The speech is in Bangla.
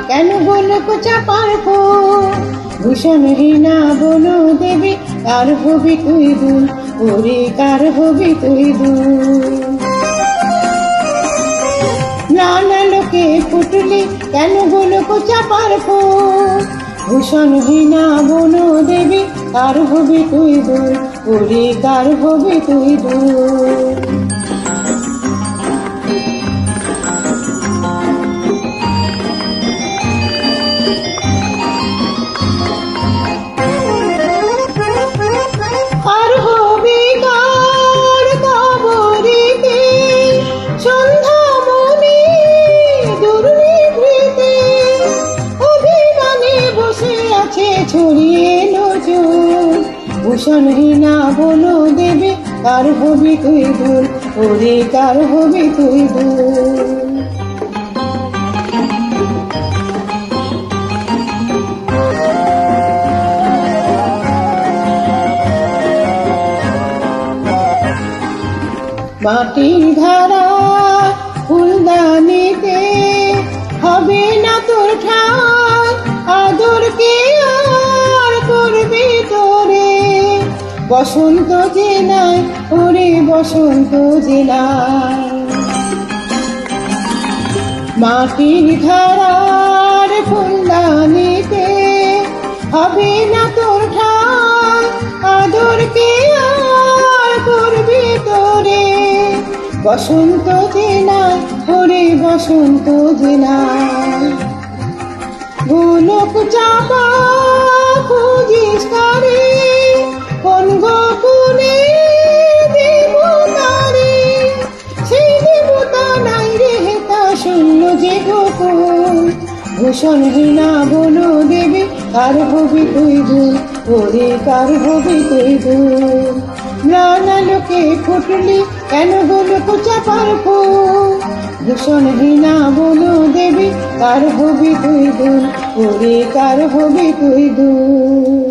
কেন গোলক চাপার ফুল ভূষণহীনা বলো দেবী কার হবি তুই দুল ওরে কার হবি তুই দুল নানা লোকে ফুটলি কেন গোলক চাপার ফুল ভূষণহীনা বলো দেবী কার হবি তুই দুল ওরে কার হবি তুই দুল ছড়িয়ে নজর ভূষণহীনা বলো দেবী কার হবি তুই দুল ওরে কার হবি তুই দুল মাটির ধারা ফুলদানিতে হবে না তোর ঠাঁই আদরকে বসন্ত জেলায় ওরে বসন্ত জেলায় মাটির ধারার ফুলদানিতে হবে না তোর ঠাঁই আদরকে আর করবি তোরে বসন্ত জেলায় ওরে বসন্ত জেলায় গোলক চাপা খুঁজিস কারে কোন গোকুলে দেবতারে সেই দেবতা নাই রে হেতা শূন্য যে গোকুল ভূষণহীনা বলো দেবী কার হবি তুই দুল ওরে কার হবি তুই দুল নানা লোকে ফুটলি কেন গোলক চাপার ফুল ভূষণহীনা বলো দেবী কার হবি তুই দুল ওরে কার হবি তুই দুল